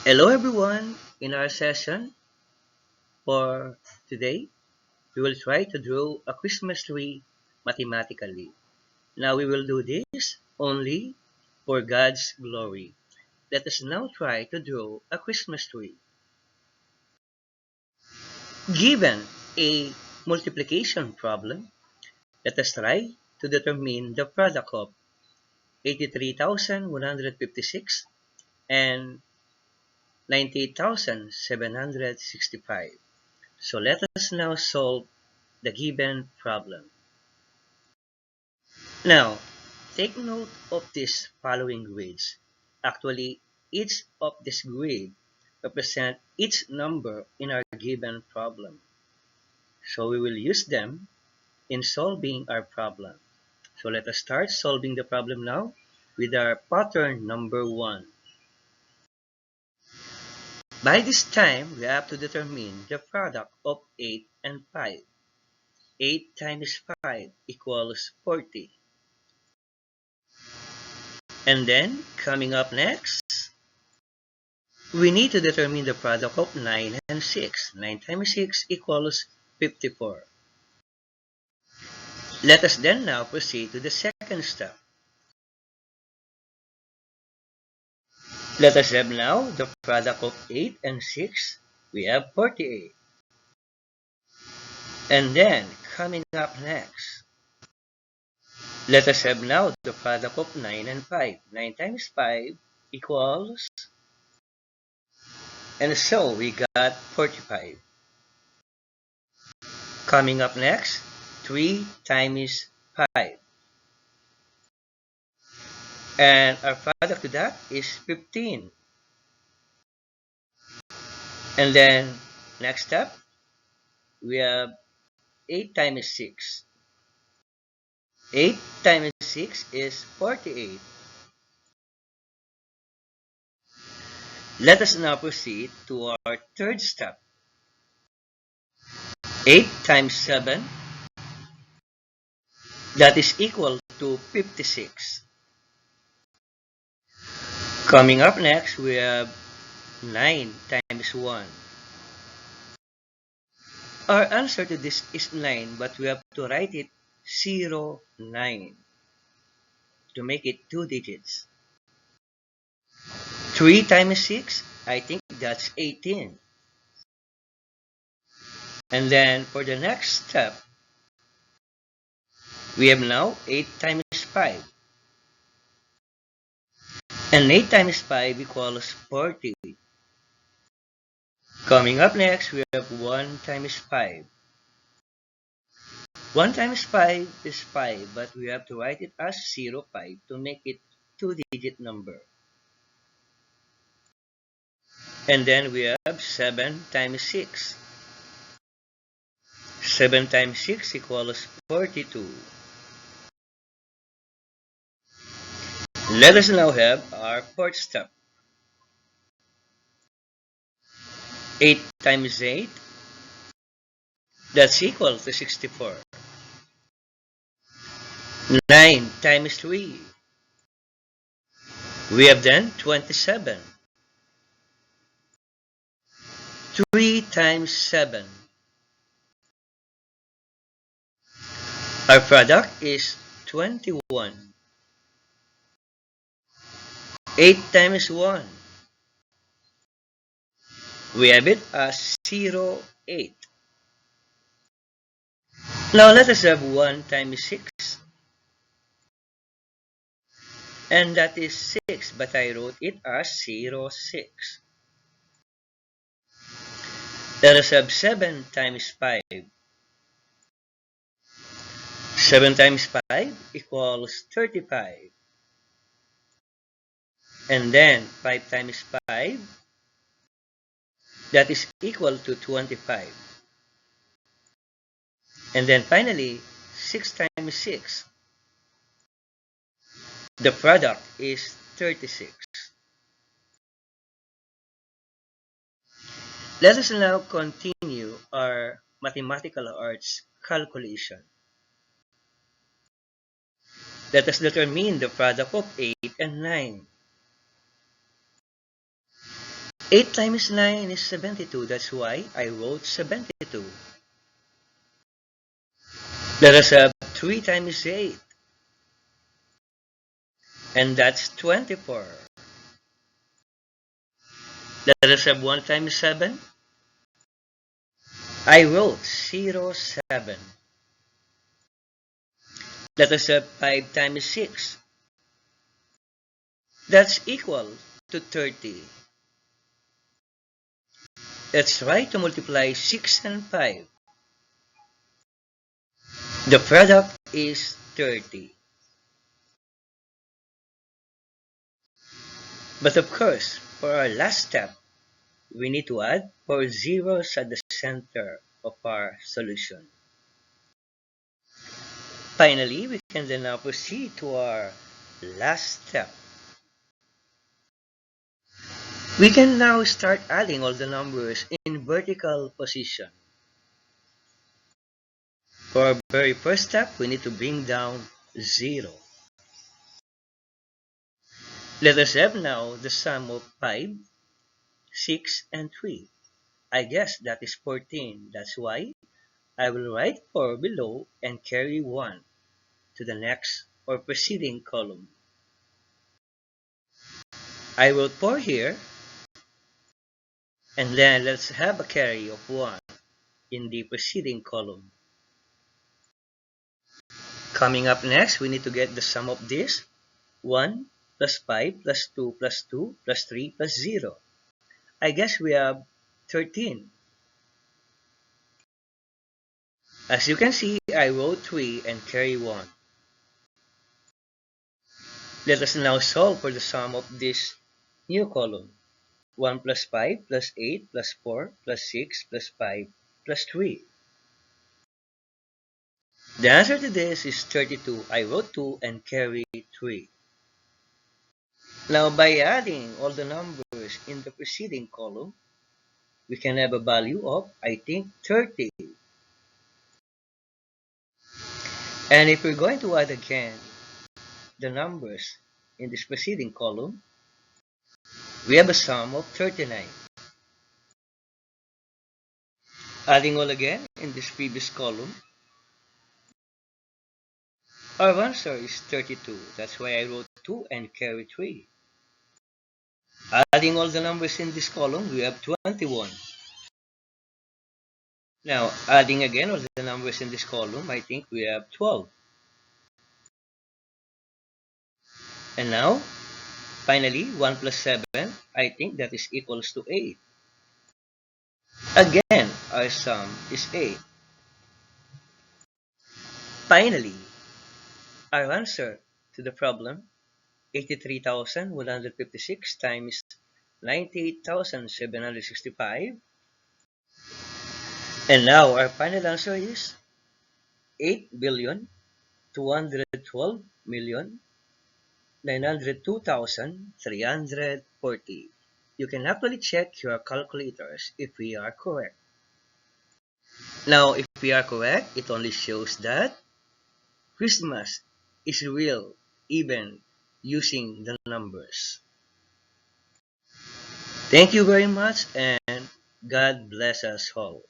Hello everyone! In our session for today, we will try to draw a Christmas tree mathematically. Now we will do this only for God's glory. Let us now try to draw a Christmas tree. Given a multiplication problem, let us try to determine the product of 83,156 and 98,765. So let us now solve the given problem. Now, take note of these following grids. Actually, each of this grid represent each number in our given problem. So we will use them in solving our problem. So let us start solving the problem now with our pattern number 1. By this time, we have to determine the product of 8 and 5. 8 times 5 equals 40. And then, coming up next, we need to determine the product of 9 and 6. 9 times 6 equals 54. Let us then now proceed to the second step. Let us have now the product of 8 and 6. We have 48. And then, coming up next, let us have now the product of 9 and 5. 9 times 5 equals, and so we got 45. Coming up next, 3 times 5. And our product to that is 15. And then, next step, we have 8 times 6. 8 times 6 is 48. Let us now proceed to our third step. 8 times 7, that is equal to 56. Coming up next, we have 9 times 1. Our answer to this is 9, but we have to write it 0, 9 to make it 2 digits. 3 times 6, I think that's 18. And then for the next step, we have now 8 times 5. And 8 times 5 equals 40. Coming up next, we have 1 times 5. 1 times 5 is 5, but we have to write it as 0, 5 to make it 2-digit number. And then we have 7 times 6. 7 times 6 equals 42. Let us now have our fourth step. 8 times 8, that's equal to 64. 9 times 3, we have then 27. 3 times 7, our product is 21. 8 times 1, we have it as 0, 8. Now let us have 1 times 6. And that is 6, but I wrote it as 0, 6. Let us have 7 times 5. 7 times 5 equals 35. And then 5 times 5, that is equal to 25. And then finally, 6 times 6, the product is 36. Let us now continue our mathematical arts calculation. Let us determine the product of 8 and 9. 8 times 9 is 72. That's why I wrote 72. Let us have 3 times 8. And that's 24. Let us have 1 times 7. I wrote 07. Let us have 5 times 6. That's equal to 30. Let's try to multiply 6 and 5. The product is 30. But of course, for our last step, we need to add 4 zeros at the center of our solution. Finally, we can then now proceed to our last step. We can now start adding all the numbers in vertical position. For our very first step, we need to bring down 0. Let us have now the sum of 5, 6, and 3. I guess that is 14. That's why I will write 4 below and carry 1 to the next or preceding column. I wrote 4 here, and then let's have a carry of 1 in the preceding column. Coming up next, we need to get the sum of this. 1 plus 5 plus 2 plus 2 plus 3 plus 0. I guess we have 13. As you can see, I wrote 3 and carry 1. Let us now solve for the sum of this new column. 1 plus 5 plus 8 plus 4 plus 6 plus 5 plus 3. The answer to this is 32. I wrote 2 and carry 3. Now by adding all the numbers in the preceding column, we can have a value of, I think, 30. And if we're going to add again the numbers in this preceding column, we have a sum of 39. Adding all again in this previous column, our answer is 32. That's why I wrote 2 and carry 3. Adding all the numbers in this column, we have 21. Now, adding again all the numbers in this column, I think we have 12. And now, finally, 1 plus 7, I think that is equals to 8. Again, our sum is 8. Finally, our answer to the problem, 83,156 times 98,765. And now our final answer is 8,212,902,340. You can actually check your calculators if we are correct. Now, if we are correct, it only shows that Christmas is real even using the numbers. Thank you very much and God bless us all.